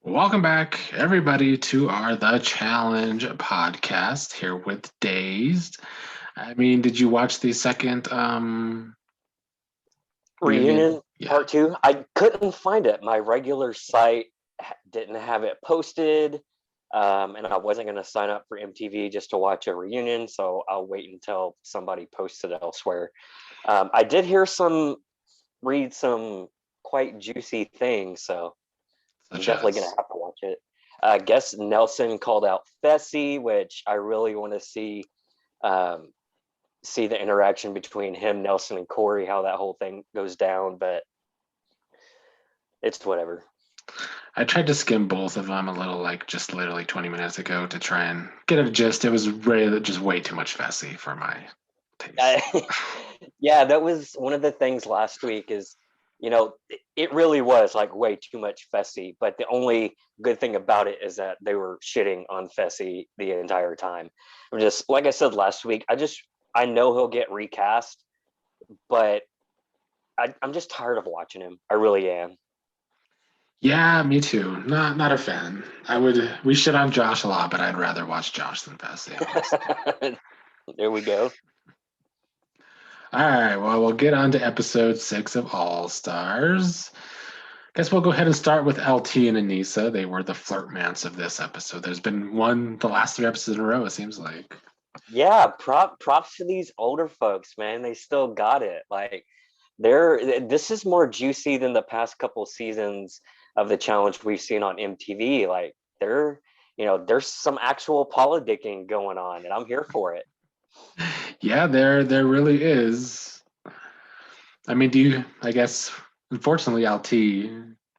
Welcome back, everybody, to our The Challenge podcast here with Dazed. Did you watch the second reunion? Reunion Yeah. part two. I couldn't find it. My regular site didn't have it posted, and I wasn't going to sign up for MTV just to watch a reunion. So I'll wait until somebody posts it elsewhere. I did read some quite juicy things, so I'm Such definitely going as. to have to watch it. I guess Nelson called out Fessy, which I really want to um, see the interaction between him, Nelson, and Corey, how that whole thing goes down. But it's whatever. I tried to skim both of them a little, like just literally 20 minutes ago to try and get a gist. It was really just way too much Fessy for my taste. Yeah, that was one of the things last week is, it really was like way too much Fessy. But the only good thing about it is that they were shitting on Fessy the entire time. I'm just, like I said last week, I know he'll get recast, but I'm just tired of watching him. I really am. Yeah, me too. Not a fan. We shit on Josh a lot, but I'd rather watch Josh than Fessy, honestly. There we go. All right, well, we'll get on to episode 6 of All Stars. Guess we'll go ahead and start with LT and Anissa. They were the flirt mans of this episode. There's been the last 3 episodes in a row, it seems like. Yeah, props to these older folks, man. They still got it. Like this is more juicy than the past couple seasons of the challenge we've seen on MTV. Like there's some actual politicking going on, and I'm here for it. Yeah, there really is. I guess, unfortunately, LT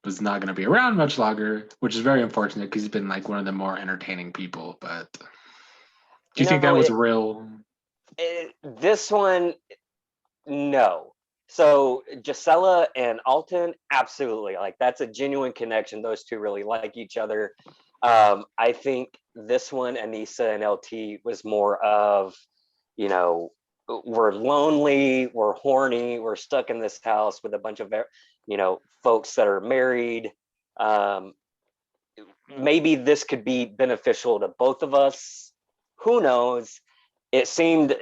was not going to be around much longer, which is very unfortunate because he's been like one of the more entertaining people. But do you You think know, that was real? this one, no. So Gisela and Alton, absolutely. Like that's a genuine connection. Those two really like each other. I think this one, Anissa and LT, was more of, you know, we're lonely, we're horny, we're stuck in this house with a bunch of, folks that are married. Um, Maybe this could be beneficial to both of us. Who knows? It seemed,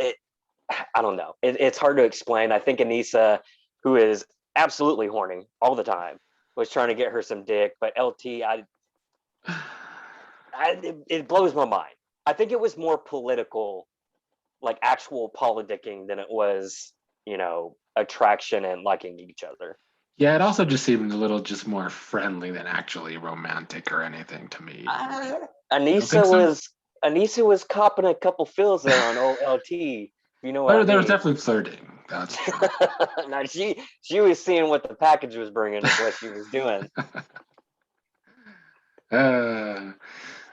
I don't know. It's hard to explain. I think Anissa, who is absolutely horny all the time, was trying to get her some dick, but LT, it blows my mind. I think it was more political, like actual politicking, than it was, attraction and liking each other. Yeah, it also just seemed a little just more friendly than actually romantic or anything to me. Uh, You don't think Anissa so? was Anissa was copping a couple fills there on OLT. If you know what I There was mean. definitely flirting. That's true. Now she was seeing what the package was bringing, is what she was doing. uh,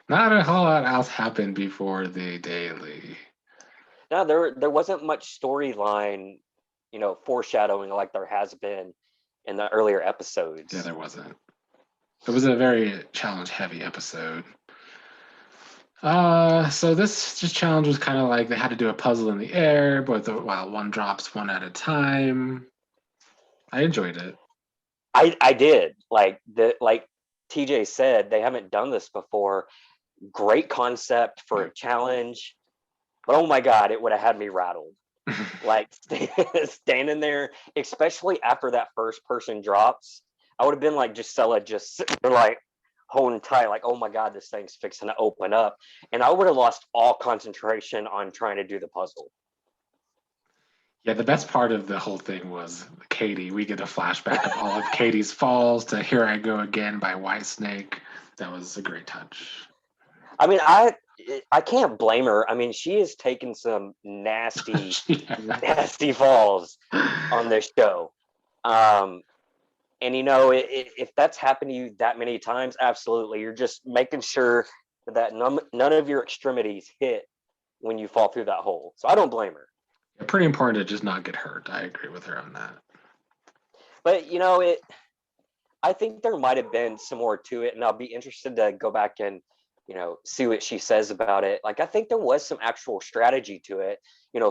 Not a whole lot else happened before the daily. Now there wasn't much storyline, foreshadowing like there has been in the earlier Yeah, episodes. there wasn't. It was a very challenge heavy episode. So this just challenge was kind of like they had to do a puzzle in the air, but while one drops one at a time. I enjoyed it. I did like TJ said, they haven't done this before. Great concept for a challenge, but oh my god, it would have had me rattled. Like standing there, especially after that first person drops, I would have been like Gisela, just sitting there, like holding tight, like, oh my god, this thing's fixing to open up, and I would have lost all concentration on trying to do the puzzle. Yeah, the best part of the whole thing was Katie. We get a flashback of all of Katie's falls to "Here I Go Again" by Whitesnake. That was a great touch. I mean, I can't blame her. I mean, she has taken some nasty, Yeah. nasty falls on this show. Um, and if that's happened to you that many times, absolutely, you're just making sure that none of your extremities hit when you fall through that hole. So I don't blame her. Pretty important to just not get hurt. I agree with her on that. But I think there might have been some more to it, and I'll be interested to go back and see what she says about it. Like I think there was some actual strategy to it.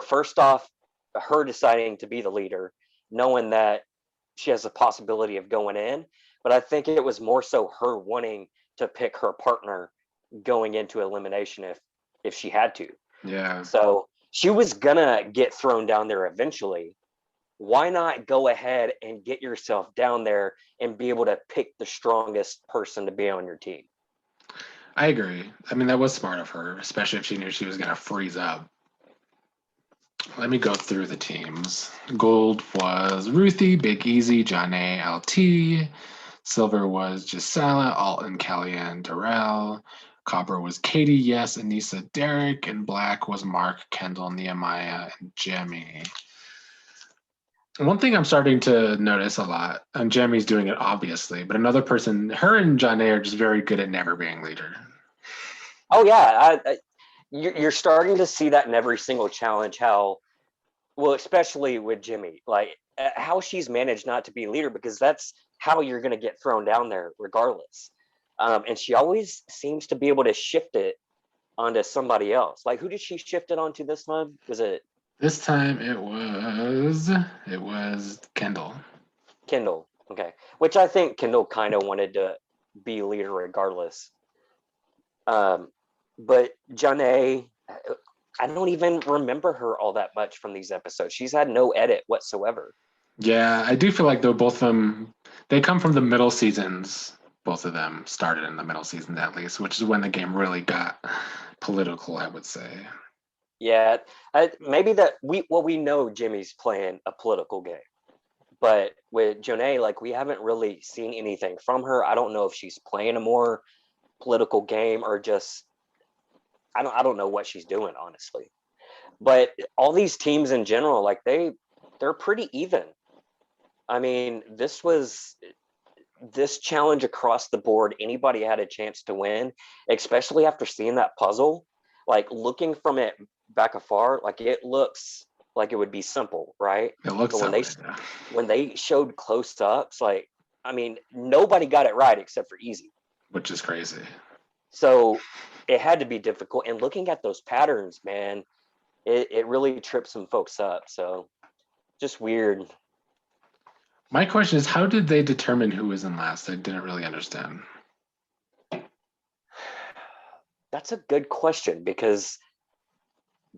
First off, her deciding to be the leader, knowing that she has a possibility of going in, but I think it was more so her wanting to pick her partner going into elimination if she had to. Yeah. So she was gonna get thrown down there eventually. Why not go ahead and get yourself down there and be able to pick the strongest person to be on your team? I agree. I mean, that was smart of her, especially if she knew she was going to freeze up. Let me go through the teams. Gold was Ruthie, Big Easy, John A, LT. Silver was Gisela, Alton, Kellyanne, Darrell. Copper was Katie, Yes, Anissa, Derek. And black was Mark, Kendall, Nehemiah, and Jemmy. One thing I'm starting to notice a lot, and Jemmy's doing it obviously, but another person, her and John A are just very good at never being leader. Oh yeah, you're starting to see that in every single challenge. How well, especially with Jimmy, like how she's managed not to be leader, because that's how you're going to get thrown down there regardless. And she always seems to be able to shift it onto somebody else. Like, who did she shift it onto this time? Was it This time it was Kendall. Kendall? Okay, which I think Kendall kind of wanted to be leader regardless. But Janae, I don't even remember her all that much from these episodes. She's had no edit whatsoever. Yeah, I do feel like though both of them they come from the middle seasons. Both of them started in the middle seasons at least, which is when the game really got political, I would say. Yeah, maybe that we know Jimmy's playing a political game, but with Janae, like we haven't really seen anything from her. I don't know if she's playing a more political game or just I don't know what she's doing, honestly. But all these teams in general, like they're pretty even. I mean, this challenge across the board, anybody had a chance to win, especially after seeing that puzzle. Like looking from it back afar, like it looks like it would be simple, right? It looks But that way, yeah. when they showed close ups, like I mean, nobody got it right except for Easy. Which is crazy. So it had to be difficult. And looking at those patterns, man, it really tripped some folks up. So just weird. My question is, how did they determine who was in last? I didn't really understand. That's a good question because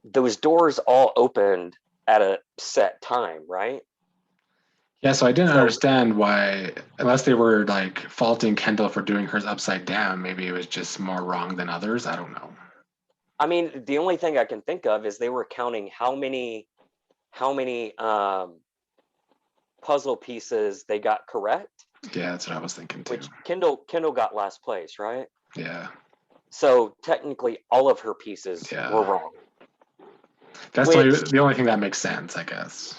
those doors all opened at a set time, right? Yeah, so I didn't So, understand why, unless they were like faulting Kendall for doing hers upside down, maybe it was just more wrong than others. I don't know. I mean, the only thing I can think of is they were counting how many puzzle pieces they got correct, Yeah, that's what I was thinking too. which Kendall got last place, right? Yeah, So technically, all of her pieces were yeah. wrong. That's Which, the only thing that makes sense, I guess.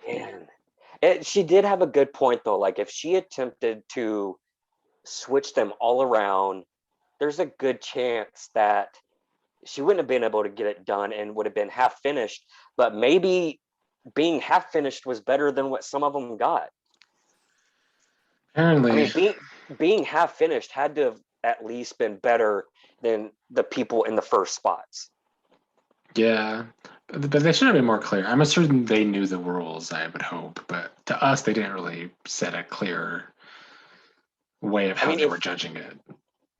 man, she did have a good point though. Like if she attempted to switch them all around, there's a good chance that she wouldn't have been able to get it done and would have been half finished. But maybe being half finished was better than what some of them got. I Apparently, mean, being half finished had to have at least been better than the people in the first spots. yeah. But they should have been more clear. I'm certain they knew the rules, I would hope. But to us, they didn't really set a clear way of I how mean, they were judging it.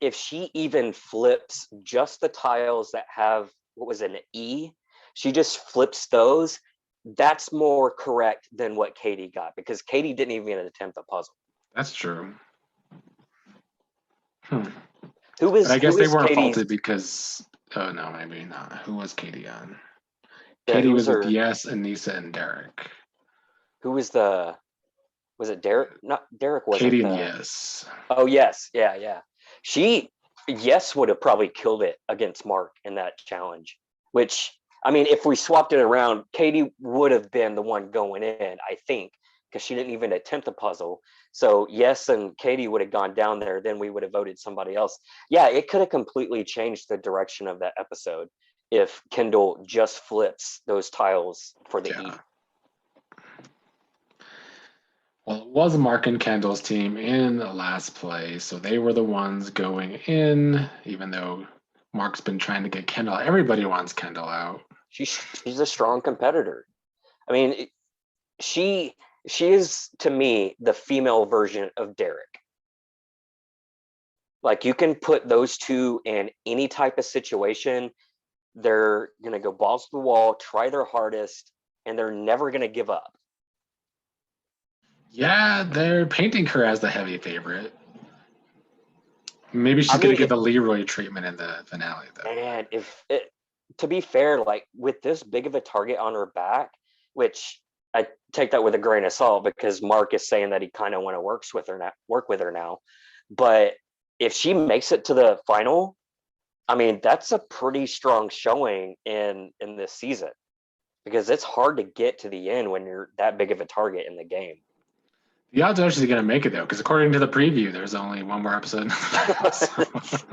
if she even flips just the tiles that have what was an E, she just flips those. That's more correct than what Katie got because Katie didn't even attempt the puzzle. That's true. Hmm. Who But was I guess who they is weren't Katie's? faulted because, oh no, maybe not. Who was Katie on? Yeah, Katie who was was with her? Yes, Anissa, and Derek. Who was the? Was it Derek? Not Derek. Wasn't Katie and the? Yes. Oh yes, yeah, yeah. She yes would have probably killed it against Mark in that challenge. Which I mean, if we swapped it around, Katie would have been the one going in, I think, because she didn't even attempt the puzzle. So yes, and Katie would have gone down there. Then we would have voted somebody else. Yeah, it could have completely changed the direction of that episode if Kendall just flips those tiles for the E. Yeah. Well, it was Mark and Kendall's team in the last place, so they were the ones going in, even though Mark's been trying to get Kendall. Everybody wants Kendall out. She's a strong competitor. I mean, she she is to me the female version of Derek. Like you can put those two in any type of situation. They're going to go balls to the wall, try their hardest, and they're never going to give up. Yeah, they're painting her as the heavy favorite. Maybe she's I going mean, to get the Leroy treatment in the finale, though. and if it, to be fair, like with this big of a target on her back, which I take that with a grain of salt because Mark is saying that he kind of want to work with her now. But if she makes it to the final, I mean, that's a pretty strong showing in this season because it's hard to get to the end when you're that big of a target in the game. The odds are she's going to make it, though, because according to the preview, there's only one more episode in the finals.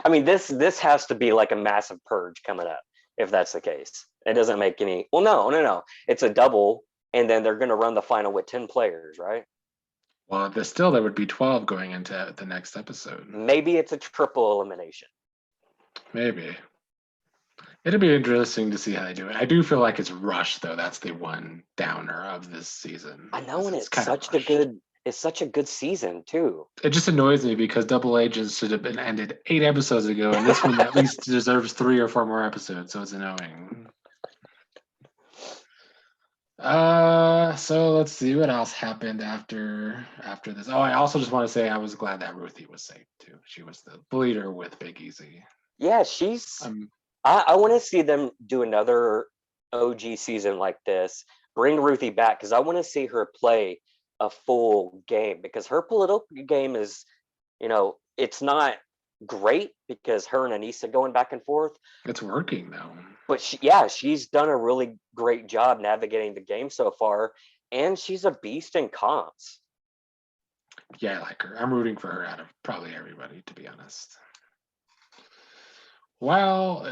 I mean, this has to be like a massive purge coming up if that's the case. It doesn't make any. Well, no. It's a double, and then they're going to run the final with 10 players, right? Well, there would be 12 going into the next episode. Maybe it's a triple elimination. Maybe. It'll be interesting to see how they do it. I do feel like it's rushed, though. That's the one downer of this season. I know, and it's it's such a good season too. It just annoys me because Double Agents should have been ended 8 episodes ago, and this one at least deserves 3 or 4 more episodes, so it's annoying. So let's see what else happened after this. Oh, I also just want to say I was glad that Ruthie was safe too. She was the leader with Big Easy. Yeah, I want to see them do another OG season like this. Bring Ruthie back because I want to see her play a full game because her political game is, it's not great because her and Anissa going back and forth. It's working though. But she's done a really great job navigating the game so far, and she's a beast in comps. Yeah, I like her. I'm rooting for her out of probably everybody, to be honest. Well,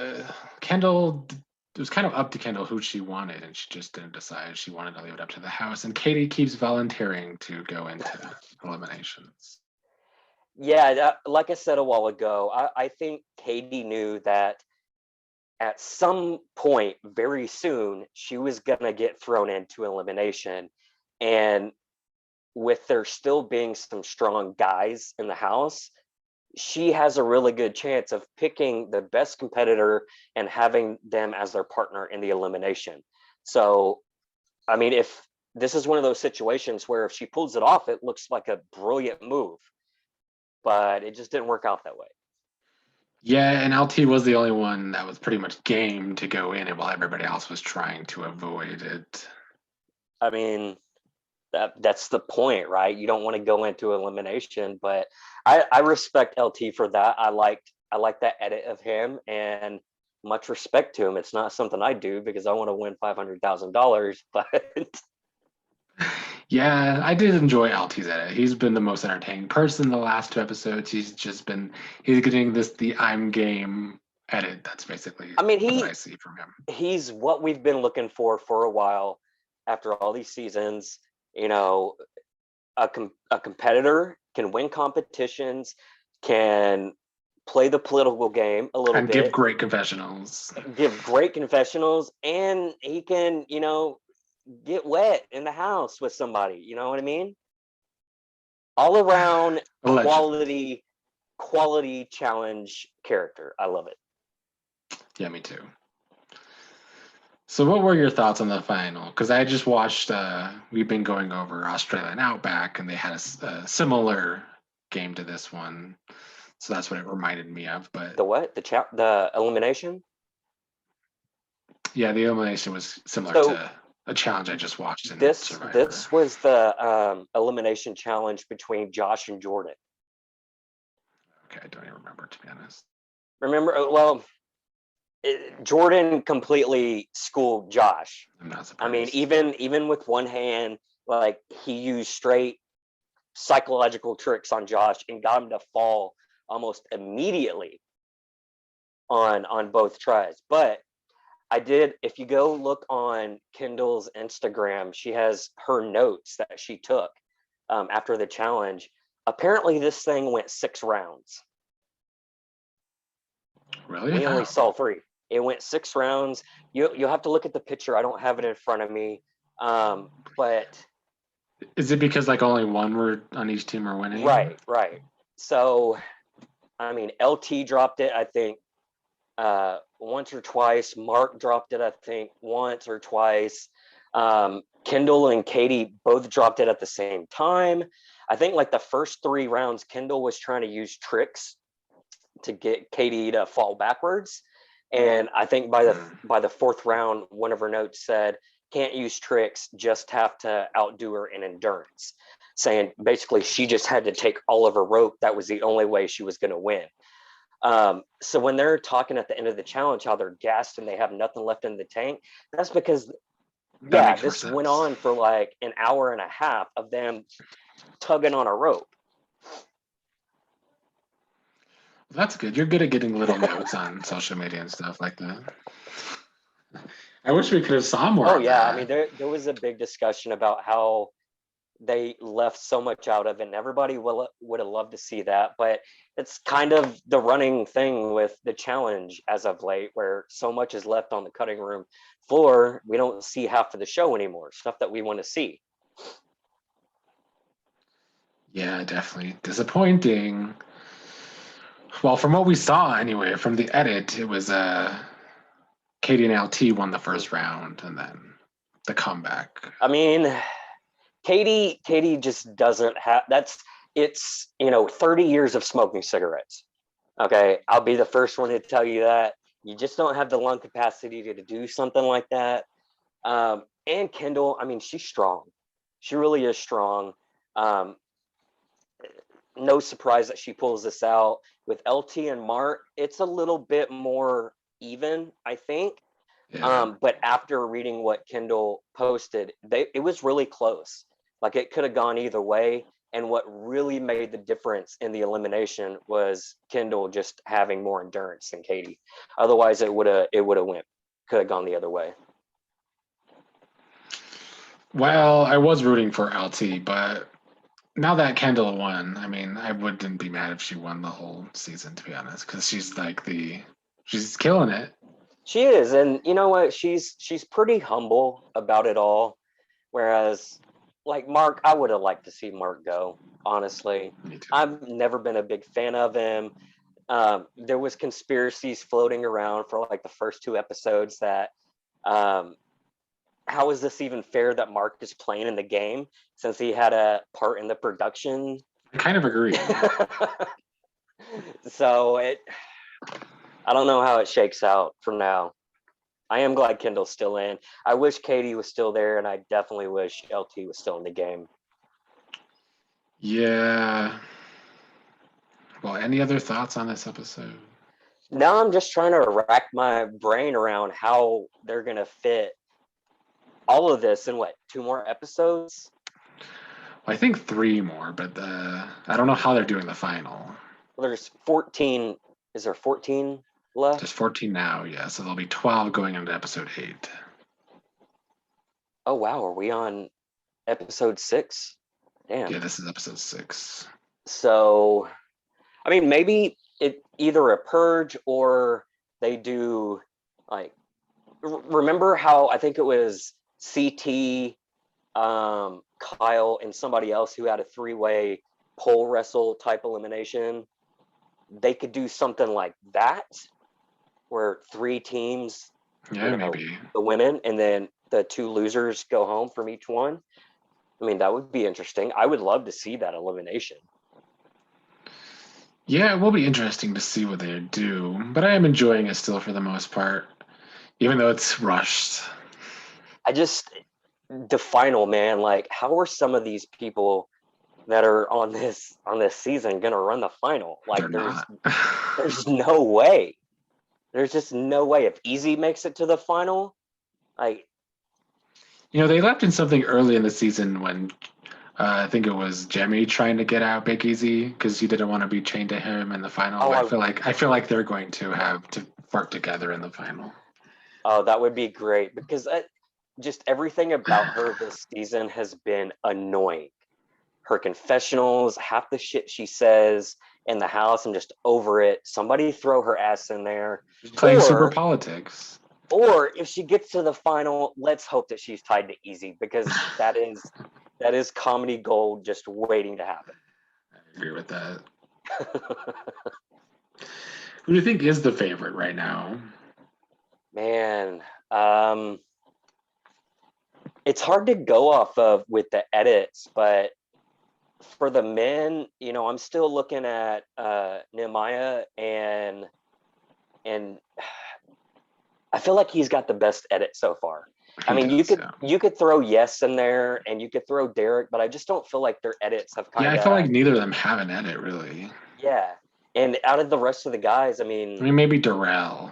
Kendall, it was kind of up to Kendall who she wanted, and she just didn't decide. She wanted to leave it up to the house, and Katie keeps volunteering to go into eliminations. Yeah, like I said a while ago, I think Katie knew that at some point very soon she was going to get thrown into elimination. And with there still being some strong guys in the house, she has a really good chance of picking the best competitor and having them as their partner in the elimination. So, I mean, if this is one of those situations where if she pulls it off, it looks like a brilliant move, but it just didn't work out that way. Yeah, and LT was the only one that was pretty much game to go in, while everybody else was trying to avoid it. I mean, that's the point, right? You don't want to go into elimination, but I respect LT for that. I like that edit of him, and much respect to him. It's not something I do because I want to win $500,000, but yeah, I did enjoy LT's edit. He's been the most entertaining person in the last 2 episodes. He's getting the I'm game edit. That's basically what I see from him. He's what we've been looking for a while after all these seasons. A competitor can win competitions, can play the political game a little bit, and give great confessionals. And he can, get wet in the house with somebody. You know what I mean? All around quality challenge character. I love it. Yeah, me too. So what were your thoughts on the final? Because I just watched, we've been going over Australian Outback, and they had a similar game to this one. So that's what it reminded me of. But the what? The elimination? Yeah, the elimination was similar to a challenge I just watched in Survivor. This was the elimination challenge between Josh and Jordan. Okay, I don't even remember, to be honest. Jordan completely schooled Josh. I'm not surprised. I mean, even with one hand, like he used straight psychological tricks on Josh and got him to fall almost immediately on both tries. But if you go look on Kendall's Instagram, she has her notes that she took after the challenge. Apparently this thing went 6 rounds. Really? We only saw 3. It went 6 rounds. You'll have to look at the picture. I don't have it in front of me. But is it because like only one were on each team are winning? Right. So I mean, LT dropped it, I think, once or twice. Mark dropped it, I think, once or twice. Kendall and Katie both dropped it at the same time. I think like the first 3 rounds, Kendall was trying to use tricks to get Katie to fall backwards. And I think by the 4th round, one of her notes said, "Can't use tricks, just have to outdo her in endurance," saying basically she just had to take all of her rope. That was the only way she was going to win. So when they're talking at the end of the challenge how they're gassed and they have nothing left in the tank, that's because this went on for like an hour and a half of them tugging on a rope. That's good. You're good at getting little notes on social media and stuff like that. I wish we could have saw more. Oh yeah, I mean there was a big discussion about how they left so much out of it, and everybody would have loved to see that, but it's kind of the running thing with the challenge as of late, where so much is left on the cutting room floor. We don't see half of the show anymore, stuff that we want to see. Yeah, definitely disappointing. Well, from what we saw anyway, from the edit, it was Katie and LT won the first round, and then the comeback. I mean, Katie just doesn't have it's 30 years of smoking cigarettes. Okay, I'll be the first one to tell you that. You just don't have the lung capacity to do something like that. And Kendall, I mean, she's strong. She really is strong. No surprise that she pulls this out. With LT and Mark, it's a little bit more even, I think. Yeah. But after reading what Kendall posted, it was really close. Like it could have gone either way. And what really made the difference in the elimination was Kendall just having more endurance than Katie. Otherwise, it could have gone the other way. Well, I was rooting for LT, but now that Kendall won, I mean, I wouldn't be mad if she won the whole season, to be honest, because she's she's killing it. She is, and you know what? She's pretty humble about it all. Whereas, like Mark, I would have liked to see Mark go. Honestly, Me too. I've never been a big fan of him. There was conspiracies floating around for like the first 2 episodes that how is this even fair that Mark is playing in the game since he had a part in the production? I kind of agree. So I don't know how it shakes out for now. I am glad Kendall's still in. I wish Katie was still there, and I definitely wish LT was still in the game. Yeah. Well, any other thoughts on this episode? Now I'm just trying to rack my brain around how they're going to fit all of this in 2 more episodes? Well, I think 3 more, but I don't know how they're doing the final. Well, there's 14. Is there 14 left? There's 14 now, yeah. So there'll be 12 going into episode 8. Oh, wow. Are we on episode 6? Damn. Yeah, this is episode 6. So, I mean, maybe it either a purge or they do like, remember how I think it was CT, Kyle, and somebody else who had a 3-way pole wrestle type elimination? They could do something like that where 3 teams, Maybe the women, and then the 2 losers go home from each one. I mean, that would be interesting. I would love to see that elimination. Yeah, it will be interesting to see what they do, but I am enjoying it still for the most part, even though it's rushed. The final, man, like how are some of these people that are on this season gonna run the final? Like there's no way. There's just no way. If Easy makes it to the final, like they left in something early in the season when I think it was Jemmy trying to get out Big Easy because he didn't want to be chained to him in the final. I feel like they're going to have to work together in the final. Oh, that would be great because just everything about her this season has been annoying. Her confessionals, half the shit she says in the house, I'm just over it. Somebody throw her ass in there. She's playing super politics. Or if she gets to the final, let's hope that she's tied to Easy because that is comedy gold just waiting to happen. I agree with that. Who do you think is the favorite right now? Man, it's hard to go off of with the edits, but for the men, I'm still looking at Nehemiah, and I feel like he's got the best edit so far. I mean, Yeah. you could throw Yes in there, and you could throw Derek, but I just don't feel like their edits have Yeah, kind I feel of like neither of them have an edit really. yeah. And out of the rest of the guys, I I mean, mean, maybe Darrell.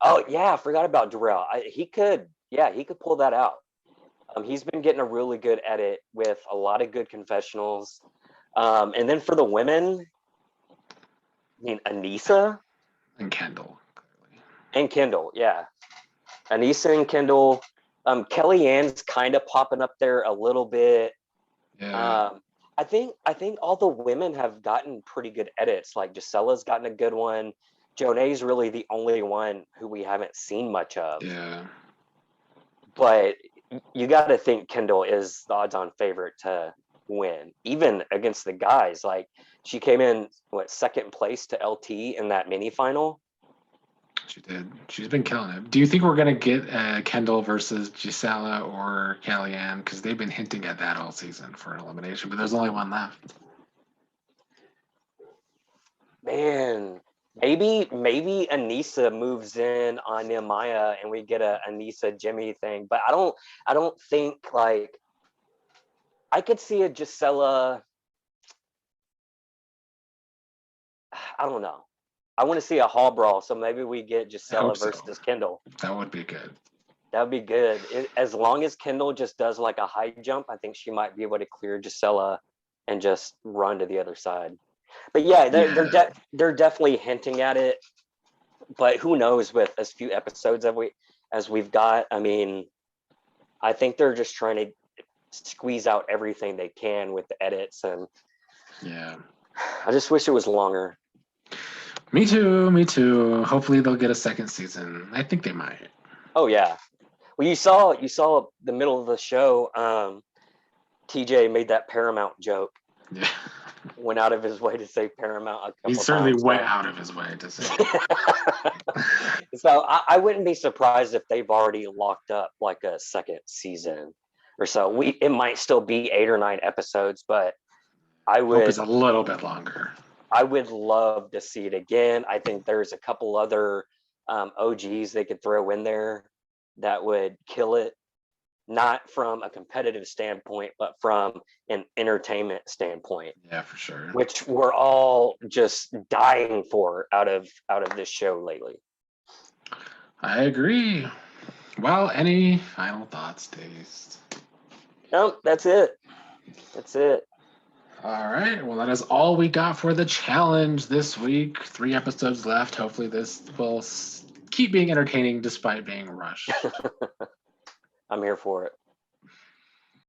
oh yeah, I forgot about Darrell. He could pull that out. He's been getting a really good edit with a lot of good confessionals. And then for the women, I mean, Anissa And Kendall. and Kendall, yeah. Anissa and Kendall. Kellyanne's kind of popping up there a little bit. Yeah. I think all the women have gotten pretty good edits. Like Gisella's gotten a good one. Jonay's really the only one who we haven't seen much of. Yeah. But you got to think Kendall is the odds-on favorite to win, even against the guys. Like she came in second place to LT in that mini final. She did. She's been killing it. Do you think we're gonna get Kendall versus Gisela or Kellyanne? Because they've been hinting at that all season for an elimination, but there's only one left. Man, maybe Anissa moves in on Nehemiah and we get a Anissa Jimmy thing. But I don't think like I could see a Gisela. I don't know. I want to see a hall brawl, so maybe we get Gisela versus Kendall. That would be good. That would be good. As long as Kendall just does like a high jump, I think she might be able to clear Gisela and just run to the other side. But yeah, they're definitely hinting at it. But who knows with as few episodes as we've got. I mean, I think they're just trying to squeeze out everything they can with the edits, and yeah, I just wish it was longer. Me too. Hopefully they'll get a second season. I think they might. Oh yeah. Well, you saw the middle of the show. TJ made that Paramount joke. Yeah. Went out of his way to say Paramount a couple He certainly times, went out of his way to say. So I wouldn't be surprised if they've already locked up like a second season or so. It might still be 8 or 9 episodes, but I would hope it's a little bit longer. I would love to see it again. I think there's a couple other OGs they could throw in there that would kill it, not from a competitive standpoint, but from an entertainment standpoint. Yeah, for sure. Which we're all just dying for out of this show lately. I agree. Well, any final thoughts, Taste? No, that's it. All right. Well, that is all we got for the challenge this week. 3 episodes left. Hopefully this will keep being entertaining despite being rushed. I'm here for it.